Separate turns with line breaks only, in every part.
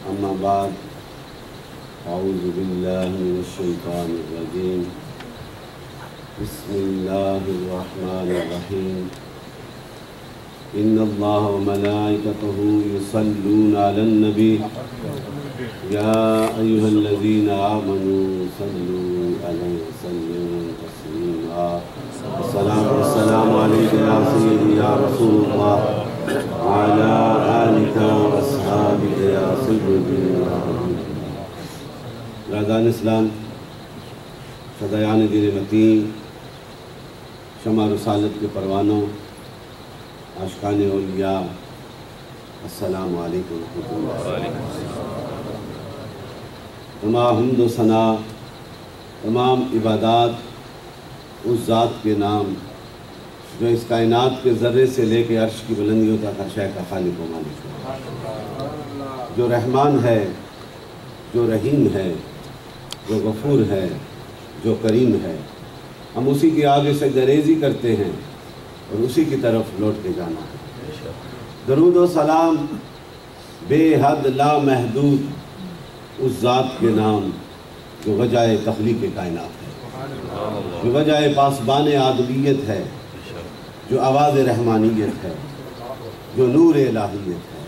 أما بعد أعوذ بالله من الشيطان الرجيم بسم الله الرحمن الرحيم إن الله وملائكته يصلون على النبي يا أيها الذين آمنوا صلوا عليه وسلموا تسليما والسلام عليك يا سيدي يا رسول الله وعلى آلك وأصحابك يا سيدي يا حبيب رادان اسلام فدایان دین متین شمع رسالت کے پروانوں عاشقان اولیاء السلام علیکم ورحمۃ اللہ۔ تمام حمد و ثنا تمام عبادات اس ذات کے نام جو اس کائنات کے ذرے سے لے کے عرش کی بلندیوں تک ہر شے کا خالق و مالک ہے، جو رحمان ہے، جو رحیم ہے، جو غفور ہے، جو کریم ہے۔ ہم اسی کے آگے سجدہ ریزی کرتے ہیں اور اسی کی طرف لوٹ کے جانا ہے۔ درود و سلام بے حد لا محدود اس ذات کے نام جو وجہ تخلیق کائنات ہے، جو وجہ پاسبان آدمیت ہے، جو آواز رحمانیت ہے، جو نور الہیت ہے۔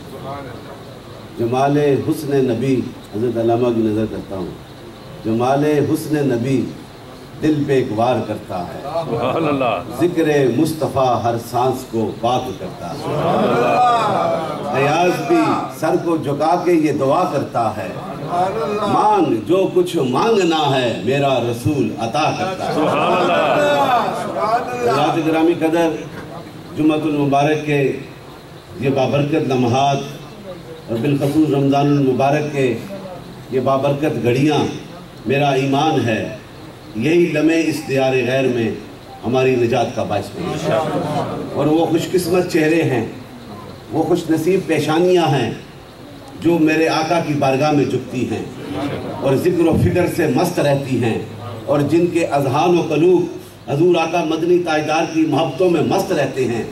جمال حسن نبی، حضرت علامہ کی نظر کرتا ہوں، جمال حسن نبی دل پہ ایک وار کرتا ہے، ذکر مصطفیٰ ہر سانس کو پاک کرتا ہے۔ ایاز بھی سر کو جھکا کے یہ دعا کرتا ہے، مانگ جو کچھ مانگنا ہے میرا رسول عطا کرتا ہے۔ حضرات گرامی قدر، جمعۃ المبارک کے یہ بابرکت لمحات اور بالخصوص رمضان المبارک کے یہ بابرکت گھڑیاں، میرا ایمان ہے یہی لمحے اس دیار غیر میں ہماری نجات کا باعث بنے، اور وہ خوش قسمت چہرے ہیں، وہ خوش نصیب پیشانیاں ہیں جو میرے آقا کی بارگاہ میں جھکتی ہیں اور ذکر و فکر سے مست رہتی ہیں، اور جن کے اذہان و قلوب حضور آقا مدنی تاجدار کی محبتوں میں مست رہتے ہیں،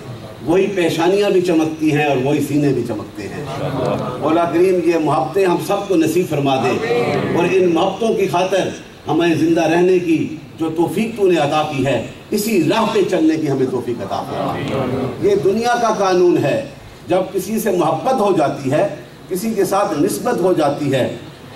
وہی پیشانیاں بھی چمکتی ہیں اور وہی سینے بھی چمکتے ہیں۔ مولا کریم یہ محبتیں ہم سب کو نصیب فرما دے، اور ان محبتوں کی خاطر ہمیں زندہ رہنے کی جو توفیق تو نے عطا کی ہے، اسی راہ پہ چلنے کی ہمیں توفیق عطا فرما۔ یہ دنیا کا قانون ہے، جب کسی سے محبت ہو جاتی ہے، کسی کے ساتھ نسبت ہو جاتی ہے،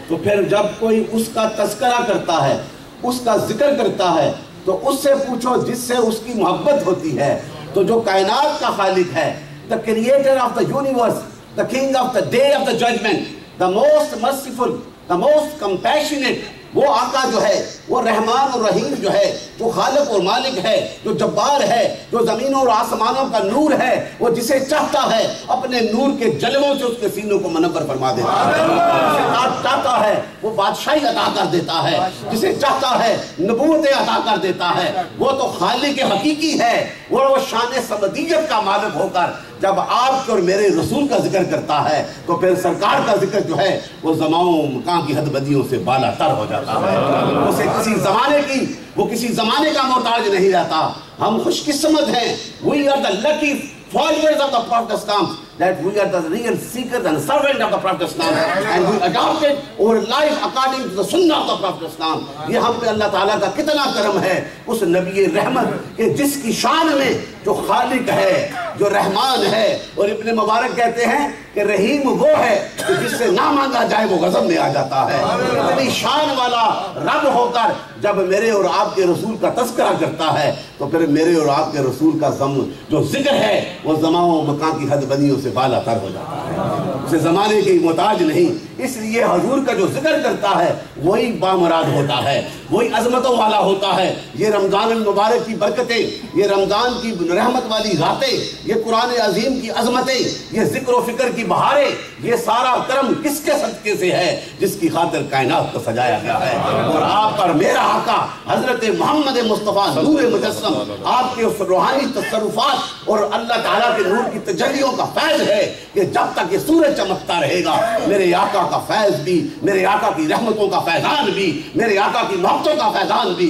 تو پھر جب کوئی اس کا تذکرہ کرتا ہے، اس کا ذکر کرتا ہے، تو اس سے پوچھو جس سے اس کی محبت ہوتی ہے۔ تو جو کائنات کا خالق ہے، the creator of the universe, the king of the day of the judgment, the most merciful, the most compassionate، وہ آقا جو ہے، وہ رحمان اور رحیم جو ہے، جو خالق اور مالک ہے، جو جبار ہے، جو زمینوں اور آسمانوں کا نور ہے، وہ جسے چاہتا ہے اپنے نور کے جلووں سے اس کے سینوں کو منور فرما دیتا ہے، جسے چاہتا ہے وہ بادشاہی عطا کر دیتا ہے، جسے چاہتا ہے نبوتیں عطا کر دیتا ہے۔ وہ تو خالق حقیقی ہے، وہ شان صمدیت کا مالک ہو کر جب آپ کے اور میرے رسول کا ذکر کرتا ہے تو پھر سرکار کا ذکر جو ہے وہ زماؤں مکان کی حد بدیوں سے بالا تر ہو جاتا ہے، اسے وہ کسی زمانے کا محتاج نہیں رہتا۔ ہم خوش قسمت ہیں، we are the lucky followers of the Prophet Islam, that we are the real seekers and servants of the Prophet Islam, and we adopted our life according to the sunnah of the Prophet Islam۔ یہ ہم پہ اللہ تعالیٰ کا کتنا کرم ہے اس نبی رحمت کہ جس کی شان میں جو خالق ہے، جو رحمان ہے، اور ابن مبارک کہتے ہیں کہ رحیم وہ ہے کہ جس سے نہ مانگا جائے وہ غضب میں آ جاتا ہے۔ اتنی شان والا رب ہو کر جب میرے اور آپ کے رسول کا تذکرہ کرتا ہے تو پھر میرے اور آپ کے رسول کا جو ذکر ہے وہ زماؤں مکان کی حد بندیوں سے بالا تر ہو جاتا ہے، اسے زمانے کی محتاج نہیں۔ اس لیے حضور کا جو ذکر کرتا ہے وہی بامراد ہوتا ہے، وہی عظمتوں والا ہوتا ہے۔ یہ رمضان المبارک کی برکتیں، یہ رمضان کی رحمت والی راتیں، یہ قرآن عظیم کی عظمتیں، یہ ذکر و فکر کی بہاریں، یہ سارا کرم کس کے صدقے سے ہے؟ جس کی خاطر کائنات کو سجایا گیا ہے۔ اور آپ پر میرا آقا حضرت محمد مصطفیٰ نور مجسم، آپ کے اس روحانی تصرفات اور اللہ تعالیٰ کے نور کی تجلیوں کا فیض ہے کہ جب تک یہ سورج چمکتا رہے گا میرے آقا کا فیض بھی، میرے آقا کی رحمتوں کا فیضان بھی، میرے آقا کی محبتوں کا فیضان بھی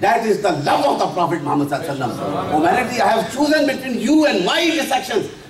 that is the love of the Prophet Muhammad sallallahu alaihi wasallam. Humanity, I have chosen between you and my intersections.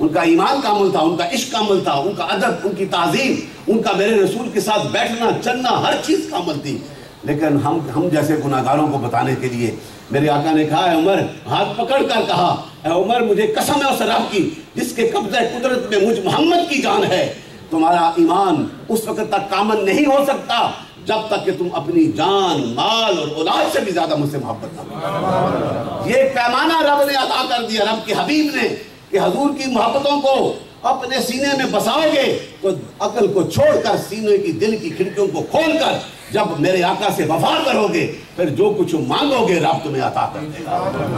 ان کا ایمان کامل تھا، ان کا عشق کامل تھا، ان کا ادب، ان کی تعظیم، ان کا میرے رسول کے ساتھ بیٹھنا چلنا ہر چیز کامل تھی. لیکن ہم جیسے گناہگاروں کو بتانے کے لیے میرے آقا نے کہا، اے عمر، ہاتھ پکڑ کر کہا، اے عمر مجھے قسم ہے اس رب کی جس کے قبضہ قدرت میں مجھ محمد کی جان ہے، تمہارا ایمان اس وقت تک کامل نہیں ہو سکتا جب تک کہ تم اپنی جان، مال اور اولاد سے بھی زیادہ مجھ سے محبت نہ کرو. یہ پیمانہ رب نے عطا کر دیا، رب کے حبیب نے، کہ حضور کی محبتوں کو اپنے سینے میں بساؤ گے تو عقل کو چھوڑ کر سینے کی دل کی کھڑکیوں کو کھول کر جب میرے آقا سے وفا کرو گے پھر جو کچھ مانگو گے رب تمہیں عطا کر دے گا.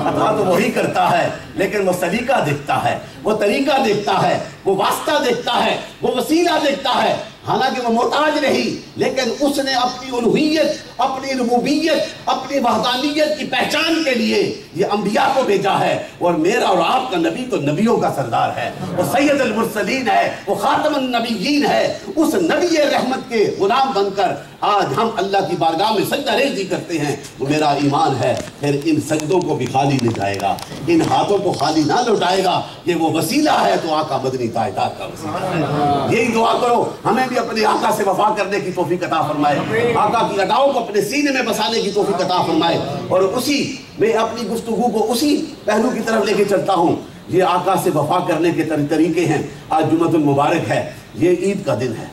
عطا تو وہی کرتا ہے لیکن وہ سلیقہ دیکھتا ہے، وہ طریقہ دیکھتا ہے، وہ واسطہ دیکھتا ہے، وہ وسیلہ دیکھتا ہے. حالانکہ وہ محتاج نہیں، لیکن اس نے اپنی الوہیت، اپنی ربوبیت، اپنی وحدانیت کی پہچان کے لیے یہ انبیاء کو بھیجا ہے. اور میرا اور آپ کا نبی تو نبیوں کا سردار ہے، وہ سید المرسلین ہے، وہ خاتم النبیین ہے. اس نبی رحمت کے غلام بن کر آج ہم اللہ کی بارگاہ میں سجدہ ریزی کرتے ہیں. وہ میرا ایمان ہے. پھر ان سجدوں کو بھی خالی نہیں جائے گا، ان ہاتھوں کو خالی نہ لوٹائے گا. یہ وہ وسیلہ ہے تو آقا مدنی تاجدار کا وسیلہ ہے. یہی دعا کرو ہمیں بھی اپنے آقا سے وفا کرنے کی توفیق عطا فرمائے، آقا کی اداؤں کو اپنے سینے میں بسانے کی توفیق عطا فرمائے. اور اسی میں اپنی گفتگو کو اسی پہلو کی طرف لے کے چلتا ہوں. یہ آقا سے وفا کرنے کے طریقے ہیں. آج جمعۃ المبارک ہے، یہ عید کا دن ہے،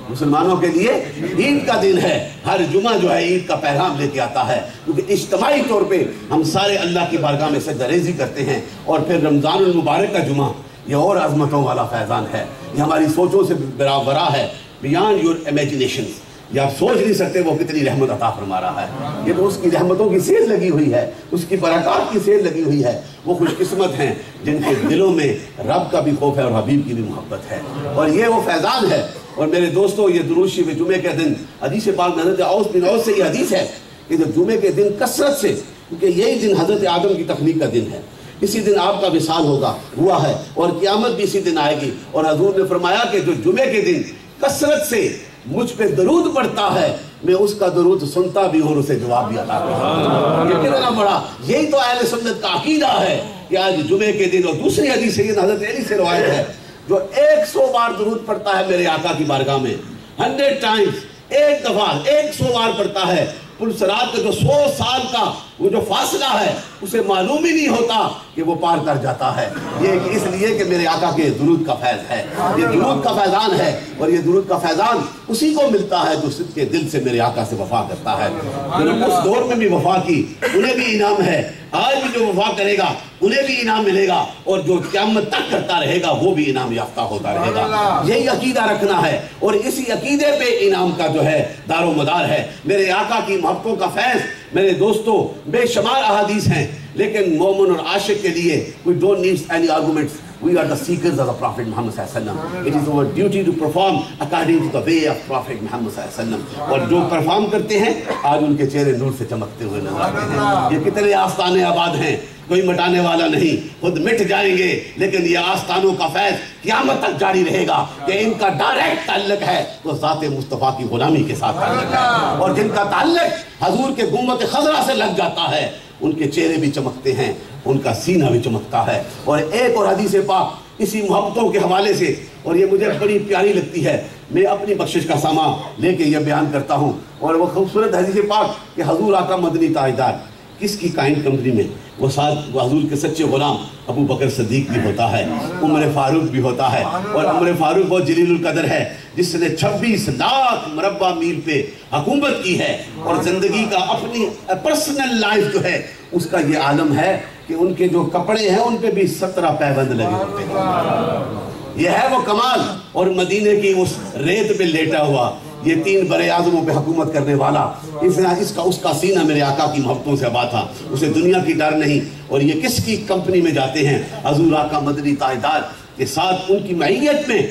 مسلمانوں کے لیے عید کا دن ہے. ہر جمعہ جو ہے عید کا پیغام لے کے آتا ہے، کیونکہ اجتماعی طور پہ ہم سارے اللہ کی بارگاہ میں سجدہ ریزی کرتے ہیں. اور پھر رمضان المبارک کا جمعہ یہ اور عظمتوں والا فیضان ہے. یہ ہماری سوچوں سے برابر ہے، بیانڈ یور امیجنیشن. یہ آپ سوچ نہیں سکتے وہ کتنی رحمت عطا فرما رہا ہے. یہ تو اس کی رحمتوں کی سیل لگی ہوئی ہے، اس کی برکات کی سیل لگی ہوئی ہے. وہ خوش قسمت ہیں جن کے دلوں میں رب کا بھی خوف ہے اور حبیب کی بھی محبت ہے. اور یہ وہ فیضان ہے. اور میرے دوستو، یہ درود شریف جمعے کے دن حدیث پاک میں حضرت اوس بن اوس سے یہ حدیث ہے کہ جب جمعے کے دن کثرت سے، کیونکہ یہی دن حضرت آدم کی تخلیق کا دن ہے، اسی دن آپ کا وصال ہوا ہے اور قیامت بھی اسی دن آئے گی. اور حضور نے فرمایا کہ جو جمعے کے دن کثرت سے مجھ پہ درود پڑتا ہے میں اس کا درود سنتا بھی اور اسے جواب بھی عطا کرتا ہوں. یہ کتنا بڑا، یہی تو اہل سنت کا عقیدہ ہے کہ آج جمعے کے دن. اور دوسری حدیث سیدنا حضرت علی سے روایت ہے، جو 100 بار درود پڑتا ہے میرے آقا کی بارگاہ میں، 100 ٹائمز، ایک دفعہ 100 بار پڑتا ہے، پل صراط کا جو 100 سال کا وہ جو فاصلہ ہے اسے معلوم ہی نہیں ہوتا کہ وہ پار کر جاتا ہے. یہ اس لیے کہ میرے آقا کے درود کا فیض ہے، یہ درود کا فیضان ہے. اور یہ درود کا فیضان اسی کو ملتا ہے جو صدق کے دل سے میرے آقا سے وفا کرتا ہے. جنہوں نے اس دور میں بھی وفا کی انہیں بھی انعام ہے، آج بھی جو وفا کرے گا انہیں بھی انعام ملے گا، اور جو قیامت تک کرتا رہے گا وہ بھی انعام یافتہ ہوتا رہے گا. یہی عقیدہ رکھنا ہے اور اسی عقیدے پہ انعام کا جو ہے دار و مدار ہے. میرے آقا کی محبتوں کا فیض میرے دوستو بے شمار احادیث ہیں، لیکن مومن اور عاشق کے لیے we don't need any arguments. We are the seekers of the Prophet Muhammad sallallahu alaihi wasallam. It is our duty to perform according to the way of Prophet Muhammad sallallahu alaihi wasallam. اور جو perform کرتے ہیں آج ان کے چہرے نور سے چمکتے ہوئے نظر آتے ہیں. یہ کتنے آستانے آباد ہیں، کوئی مٹانے والا نہیں، خود مٹ جائیں گے، لیکن یہ آستانوں کا فیض قیامت تک جاری رہے گا کہ ان کا ڈائریکٹ تعلق ہے تو ذات مصطفیٰ کی غلامی کے ساتھ تعلق ہے. اور جن کا تعلق حضور کے گنبد خضرا سے لگ جاتا ہے ان کے چہرے بھی چمکتے ہیں، ان کا سینہ بھی چمکتا ہے. اور ایک اور حدیث پاک اسی محبتوں کے حوالے سے، اور یہ مجھے بڑی پیاری لگتی ہے، میں اپنی بخشش کا سامان لے کے یہ بیان کرتا ہوں. اور وہ خوبصورت حدیث پاک کہ حضور آقا مدنی تاجدار کس کی کائنڈ کمپنی میں وہ حضور کے سچے غلام ابو بکر صدیق بھی ہوتا ہے، عمر فاروق بھی ہوتا ہے. اور عمر فاروق وہ جلیل القدر ہے جس نے 26 لاکھ مربع میل پہ حکومت کی ہے، اور زندگی کا اپنی پرسنل لائف جو ہے اس کا یہ عالم ہے کہ ان کے جو کپڑے ہیں ان پہ بھی 17 پیبند لگے ہوتے ہیں. یہ ہے وہ کمال. اور مدینے کی اس ریت پہ لیٹا ہوا یہ 3 برے اعظموں پہ حکومت کرنے والا، اس کا سینہ میرے آقا کی محبتوں سے آباد تھا، اسے دنیا کی ڈر نہیں. اور یہ کس کی کمپنی میں جاتے ہیں؟ حضور آقا مدنی تاجدار کے ساتھ ان کی معیت میں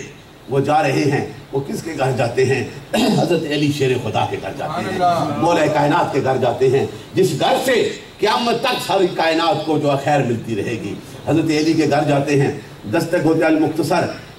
وہ جا رہے ہیں. وہ کس کے گھر جاتے ہیں؟ حضرت علی شیر خدا کے گھر جاتے ہیں، مولا کائنات کے گھر جاتے ہیں، جس گھر سے قیامت تک ساری کائنات کو جو خیر ملتی رہے گی. حضرت علی کے گھر جاتے ہیں. دستک ہوتے المختصر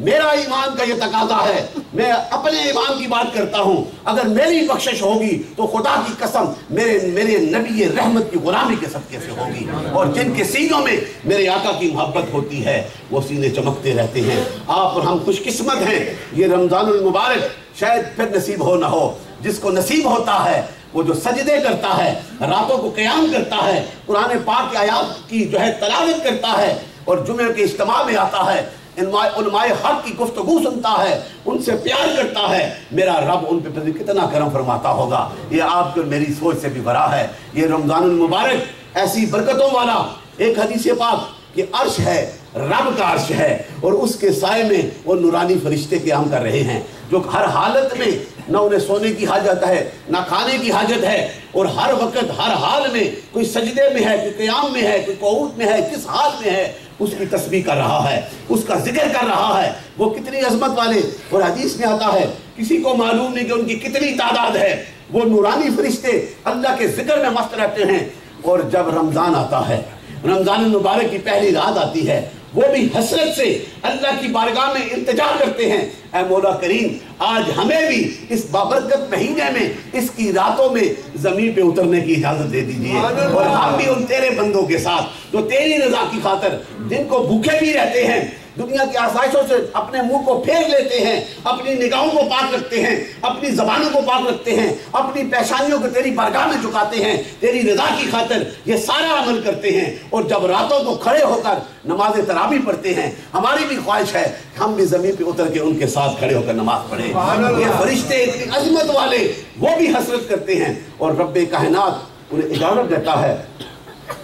میرا ایمان کا یہ تقاضا ہے، میں اپنے ایمان کی بات کرتا ہوں، اگر میری بخشش ہوگی تو خدا کی قسم میرے نبی رحمت کی غلامی کے صدقے سے ہوگی، اور جن کے سینوں میں میرے آقا کی محبت ہوتی ہے وہ سینے چمکتے رہتے ہیں۔ آپ اور ہم خوش قسمت ہیں، یہ رمضان المبارک شاید پھر نصیب ہو نہ ہو، جس کو نصیب ہوتا ہے وہ جو سجدے کرتا ہے، راتوں کو قیام کرتا ہے، قرآن پاک کی آیات کی جو ہے تلاوت کرتا ہے، اور جمعہ کے اجتماع میں آتا ہے، علماء حق کی گفتگو سنتا ہے، ان سے پیار کرتا ہے، میرا رب ان پہ کتنا کرم فرماتا ہوگا۔ یہ آپ کو میری سوچ سے بھی برا ہے۔ یہ رمضان المبارک ایسی برکتوں والا ایک حدیث پاک کہ عرش ہے، رب کا عرش ہے، اور اس کے سائے میں وہ نورانی فرشتے قیام کر رہے ہیں، جو ہر حالت میں نہ انہیں سونے کی حاجت ہے نہ کھانے کی حاجت ہے، اور ہر وقت ہر حال میں کوئی سجدے میں ہے، کوئی قیام میں ہے، کوئی قعود میں ہے، کس حال میں ہے اس کی تسبیح کر رہا ہے، اس کا ذکر کر رہا ہے۔ وہ کتنی عظمت والے، اور حدیث میں آتا ہے کسی کو معلوم نہیں کہ ان کی کتنی تعداد ہے، وہ نورانی فرشتے اللہ کے ذکر میں مست رہتے ہیں۔ اور جب رمضان آتا ہے، رمضان المبارک کی پہلی رات آتی ہے، وہ بھی حسرت سے اللہ کی بارگاہ میں التجا کرتے ہیں، اے مولا کریم آج ہمیں بھی اس بابرکت مہینے میں اس کی راتوں میں زمین پہ اترنے کی اجازت دے دیجئے، اور ہم بھی ان تیرے بندوں کے ساتھ جو تیری رضا کی خاطر جن کو بھوکے بھی رہتے ہیں، دنیا کی آسائشوں سے اپنے منہ کو پھیر لیتے ہیں، اپنی نگاہوں کو پاک رکھتے ہیں، اپنی زبانوں کو پاک رکھتے ہیں، اپنی پیشانیوں کو تیری بارگاہ میں جھکاتے ہیں، تیری رضا کی خاطر یہ سارا عمل کرتے ہیں، اور جب راتوں کو کھڑے ہو کر نماز تراویح پڑھتے ہیں، ہماری بھی خواہش ہے ہم بھی زمین پہ اتر کے ان کے ساتھ کھڑے ہو کر نماز پڑھیں۔ یہ فرشتے اتنی عظمت والے وہ بھی حسرت کرتے ہیں، اور رب کائنات انہیں اجازت دیتا ہے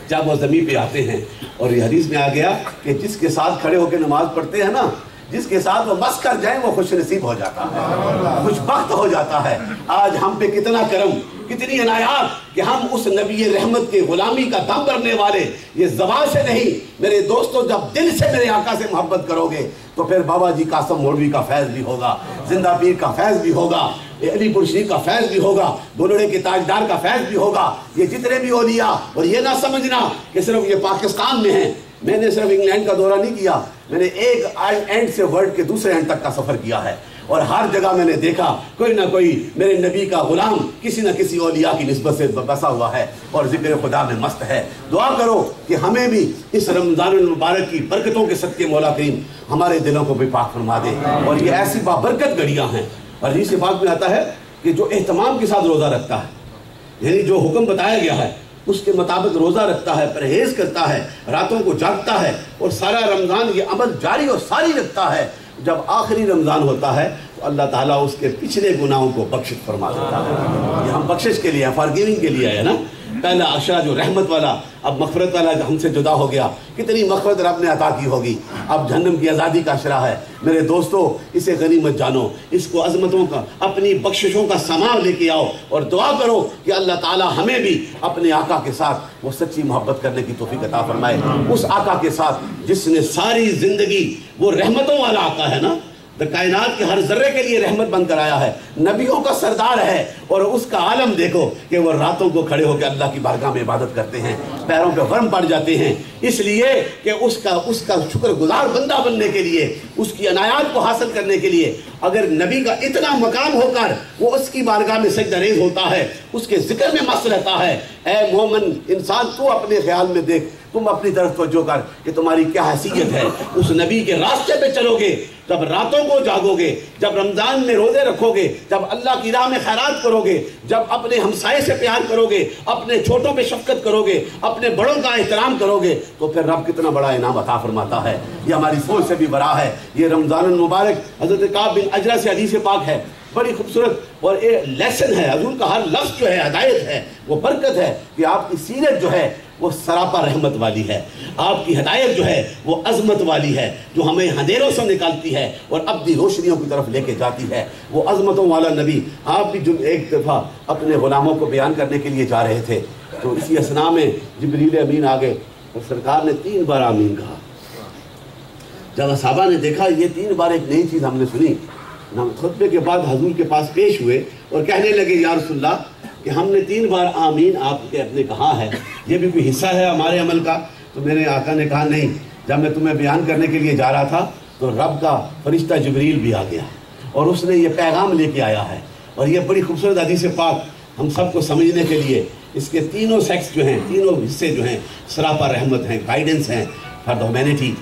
جب وہ زمین پہ آتے ہیں۔ اور یہ حدیث میں آ گیا کہ جس کے ساتھ کھڑے ہو کے نماز پڑھتے ہیں نا، جس کے ساتھ وہ مس کر جائیں وہ خوش نصیب ہو جاتا ہے، خوش بخت ہو جاتا ہے۔ آج ہم پہ کتنا کرم، کتنی عنایات کہ ہم اس نبی رحمت کے غلامی کا دم بھرنے والے، یہ زبان سے نہیں میرے دوستوں، جب دل سے میرے آقا سے محبت کرو گے تو پھر بابا جی قاسم مولوی کا فیض بھی ہوگا، زندہ پیر کا فیض بھی ہوگا، علی پور شریف کا فیض بھی ہوگا، دولڑے کے تاجدار کا فیض بھی ہوگا، یہ جتنے بھی اولیاء۔ اور یہ نہ سمجھنا کہ صرف یہ پاکستان میں ہیں، میں نے صرف انگلینڈ کا دورہ نہیں کیا، میں نے ایک اینڈ سے ورلڈ کے دوسرے اینڈ تک کا سفر کیا ہے، اور ہر جگہ میں نے دیکھا کوئی نہ کوئی میرے نبی کا غلام کسی نہ کسی اولیاء کی نسبت سے بسا ہوا ہے اور ذکر خدا میں مست ہے۔ دعا کرو کہ ہمیں بھی اس رمضان المبارک کی برکتوں کے صدقے مولا کریم ہمارے دلوں کو بھی پاک فرما دے، اور یہ ایسی بابرکت گھڑیاں ہیں۔ اور حدیث پاک میں آتا ہے کہ جو اہتمام کے ساتھ روزہ رکھتا ہے، یعنی جو حکم بتایا گیا ہے اس کے مطابق روزہ رکھتا ہے، پرہیز کرتا ہے، راتوں کو جاگتا ہے، اور سارا رمضان یہ عمل جاری اور ساری رکھتا ہے، جب آخری رمضان ہوتا ہے تو اللہ تعالیٰ اس کے پچھلے گناہوں کو بخشش فرما دیتا ہے۔ یہ ہم بخشش کے لیے، فارگیونگ کے لیے ہے نا۔ پہلا عشرہ جو رحمت والا، اب مغفرت والا ہم سے جدا ہو گیا، کتنی مغفرت رب نے عطا کی ہوگی۔ اب جہنم کی آزادی کا عشرہ ہے، میرے دوستو اسے غنیمت جانو، اس کو عظمتوں کا، اپنی بخششوں کا سامان لے کے آؤ، اور دعا کرو کہ اللہ تعالیٰ ہمیں بھی اپنے آقا کے ساتھ وہ سچی محبت کرنے کی توفیق عطا فرمائے، اس آقا کے ساتھ جس نے ساری زندگی، وہ رحمتوں والا آقا ہے نا، کائنات کے ہر ذرے کے لیے رحمت بن کر آیا ہے، نبیوں کا سردار ہے، اور اس کا عالم دیکھو کہ وہ راتوں کو کھڑے ہو کے اللہ کی بارگاہ میں عبادت کرتے ہیں، پیروں پہ ورم پڑ جاتے ہیں، اس لیے کہ اس کا شکر گزار بندہ بننے کے لیے، اس کی عنایات کو حاصل کرنے کے لیے۔ اگر نبی کا اتنا مقام ہو کر وہ اس کی بارگاہ میں سجدہ ریز ہوتا ہے، اس کے ذکر میں مست رہتا ہے، اے مومن انسان تو اپنے خیال میں دیکھ، تم اپنی طرف توجہ کر کہ تمہاری کیا حیثیت ہے، اس نبی کے راستے پہ چلو گے، جب راتوں کو جاگو گے، جب رمضان میں روزے رکھو گے، جب اللہ کی راہ میں خیرات کرو گے، جب اپنے ہمسائے سے پیار کرو گے، اپنے چھوٹوں پہ شفقت کرو گے، اپنے بڑوں کا احترام کرو گے، تو پھر رب کتنا بڑا انعام عطا فرماتا ہے۔ یہ ہماری سوچ سے بھی بڑا ہے۔ یہ رمضان المبارک حضرت کعب بن اجرہ سے حدیث پاک ہے، بڑی خوبصورت اور ایک لیسن ہے، حضور کا ہر لفظ جو ہے ہدایت ہے، وہ برکت ہے کہ آپ کی سیرت جو ہے وہ سراپا رحمت والی ہے، آپ کی ہدایت جو ہے وہ عظمت والی ہے، جو ہمیں اندھیروں سے نکالتی ہے اور ابدی روشنیوں کی طرف لے کے جاتی ہے۔ وہ عظمتوں والا نبی، آپ بھی جو ایک دفعہ اپنے غلاموں کو بیان کرنے کے لیے جا رہے تھے، تو اسی اثناء میں جبریل امین آگے اور سرکار نے 3 بار آمین کہا۔ جب صحابہ نے دیکھا یہ 3 بار ایک نئی چیز ہم نے سنی، خطبے کے بعد حضور کے پاس پیش ہوئے اور کہنے لگے یا رسول اللہ کہ ہم نے 3 بار آمین آپ کے اپنے کہا ہے، یہ بھی کوئی حصہ ہے ہمارے عمل کا؟ تو میرے آقا نے کہا نہیں، جب میں تمہیں بیان کرنے کے لیے جا رہا تھا تو رب کا فرشتہ جبریل بھی آ گیا اور اس نے یہ پیغام لے کے آیا ہے. اور یہ بڑی خوبصورت حدیث پاک ہم سب کو سمجھنے کے لیے اس کے تینوں سیکس جو ہیں، تینوں حصے جو ہیں، سراپا رحمت ہیں، گائیڈنس ہیں for the humanity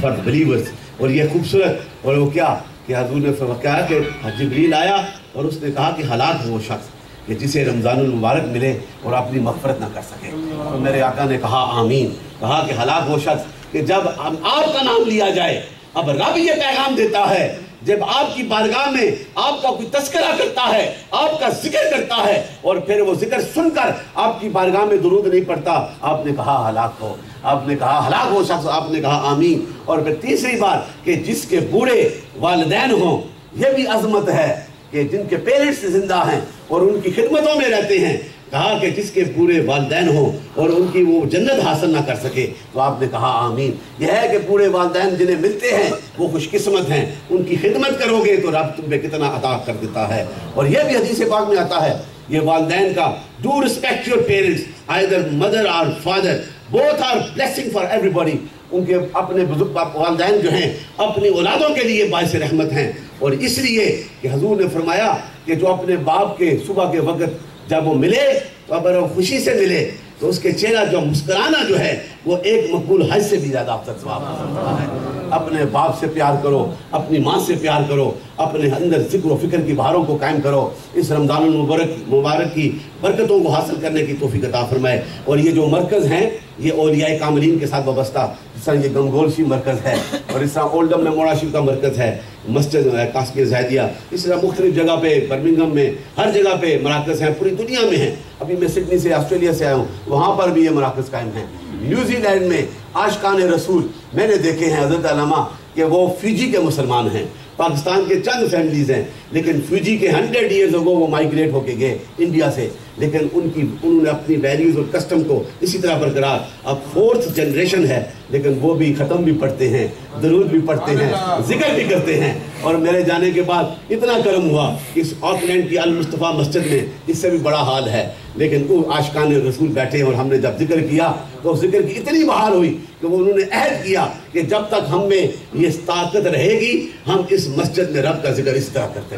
for the believers. اور یہ خوبصورت، اور وہ کیا کہ حضور نے کہا کہ جبریل آیا اور اس نے کہا کہ ہلاک ہو وہ شخص کہ جسے رمضان المبارک ملے اور اپنی مغفرت نہ کر سکے. تو میرے آقا نے کہا آمین، کہا کہ ہلاک وہ شخص کہ جب آپ کا نام لیا جائے. اب رب یہ پیغام دیتا ہے جب آپ کی بارگاہ میں آپ کا کوئی تذکرہ کرتا ہے، آپ کا ذکر کرتا ہے اور پھر وہ ذکر سن کر آپ کی بارگاہ میں درود نہیں پڑھتا، آپ نے کہا ہلاک ہو، آپ نے کہا ہلاک ہو شخص، آپ نے کہا آمین. اور پھر تیسری بات کہ جس کے بوڑھے والدین ہوں، یہ بھی عظمت ہے کہ جن کے پیرنٹس زندہ ہیں اور ان کی خدمتوں میں رہتے ہیں، کہا کہ جس کے پورے والدین ہوں اور ان کی وہ جنت حاصل نہ کر سکے، تو آپ نے کہا آمین. یہ ہے کہ پورے والدین جنہیں ملتے ہیں وہ خوش قسمت ہیں، ان کی خدمت کرو گے تو رب تمہیں کتنا عطا کر دیتا ہے. اور یہ بھی حدیث پاک میں آتا ہے یہ والدین کا do respect your parents either mother or father both are blessing for everybody. ان کے اپنے بزرگ والدین جو ہیں اپنی اولادوں کے لیے باعث رحمت ہیں. اور اس لیے کہ حضور نے فرمایا کہ جو اپنے باپ کے صبح کے وقت جب وہ ملے تو اگر وہ خوشی سے ملے تو اس کے چہرہ جو مسکرانا جو ہے وہ ایک مقبول حج سے بھی زیادہ افضل ثواب ہو سکتا ہے. اپنے باپ سے پیار کرو، اپنی ماں سے پیار کرو، اپنے اندر ذکر و فکر کی بہاروں کو قائم کرو. اس رمضان المبارک کی برکتوں کو حاصل کرنے کی توفیق عطا فرمائے. اور یہ جو مرکز ہیں یہ اولیاء کاملین کے ساتھ وابستہ، جس طرح یہ گنگول سی مرکز ہے اور اس طرح اولڈم میں موڑا شیف کا مرکز ہے، مسجد کاسکی زیدیہ، اس طرح مختلف جگہ پہ برمنگھم میں ہر جگہ پہ مراکز ہیں، پوری دنیا میں ہیں. ابھی میں سڈنی سے آسٹریلیا سے آیا ہوں، وہاں پر بھی یہ مراکز قائم ہیں. نیوزی لینڈ میں عاشقان رسول میں نے دیکھے ہیں حضرت علامہ کہ وہ فیجی کے مسلمان ہیں. پاکستان کے چند فیملیز ہیں لیکن فیجی کے 100 ایئرز اگو وہ مائیگریٹ ہو کے گئے انڈیا سے، لیکن انہوں نے اپنی ویلیوز اور کسٹم کو اسی طرح برقرار. اب 4th جنریشن ہے لیکن وہ بھی ختم بھی پڑھتے ہیں، درود بھی پڑھتے ہیں، ذکر بھی کرتے ہیں. اور میرے جانے کے بعد اتنا کرم ہوا کہ اس آکلینڈ کی المصطفیٰ مسجد میں اس سے بھی بڑا حال ہے، لیکن وہ عاشقان رسول بیٹھے اور ہم نے جب ذکر کیا تو ذکر کی اتنی بہار ہوئی کہ وہ انہوں نے عہد کیا کہ جب تک ہم میں یہ طاقت رہے گی ہم اس مسجد میں رب کا ذکر اس طرح کرتے ہیں.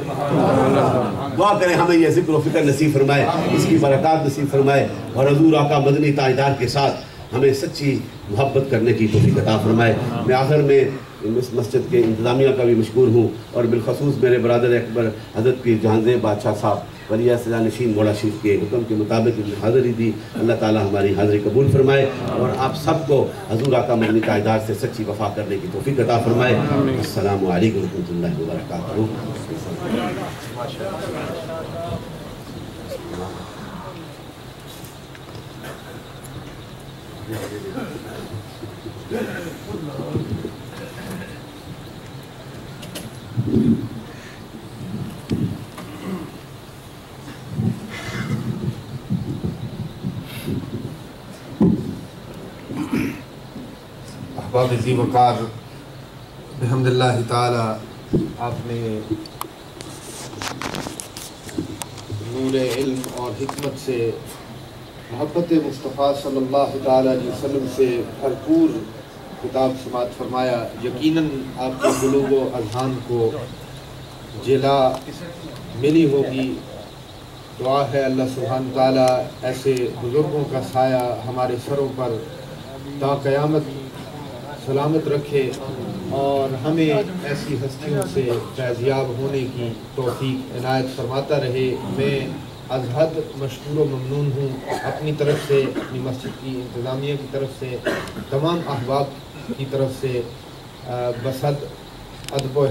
دعا کریں ہمیں یہ ذکر و فکر نصیب فرمائے، اس کی برکات نصیب فرمائے اور حضور آقا مدنی تاجدار کے ساتھ ہمیں سچی محبت کرنے کی توفیق عطا فرمائے. میں آخر میں اس مسجد کے انتظامیہ کا بھی مشکور ہوں اور بالخصوص میرے برادر اکبر حضرت پیر جہانزیب بادشاہ صاحب ولی سزا نشین موڑا شریف کے حکم کے مطابق حاضری دی. اللہ تعالیٰ ہماری حاضری قبول فرمائے اور آپ سب کو حضور آقا مدنی تاجدار سے سچی وفا کرنے کی توفیق عطا فرمائے. السلام علیکم ورحمۃ اللہ وبرکاتہ.
احباب ذی وقار، بحمد اللہ تعالی آپ نے نور علم اور حکمت سے محبت مصطفیٰ صلی اللہ تعالی علیہ وسلم سے بھرپور کتاب سماعت فرمایا. یقیناً آپ کے قلوب و اذہان کو جلا ملی ہوگی. دعا ہے اللہ سبحانہ تعالیٰ ایسے بزرگوں کا سایہ ہمارے سروں پر تا قیامت سلامت رکھے اور ہمیں ایسی ہستیوں سے فیضیاب ہونے کی توفیق عنایت فرماتا رہے. میں از حد مشکور و ممنون ہوں اپنی طرف سے، اپنی مسجد کی انتظامیہ کی طرف سے، تمام احباب کی طرف سے. بس حد ادب و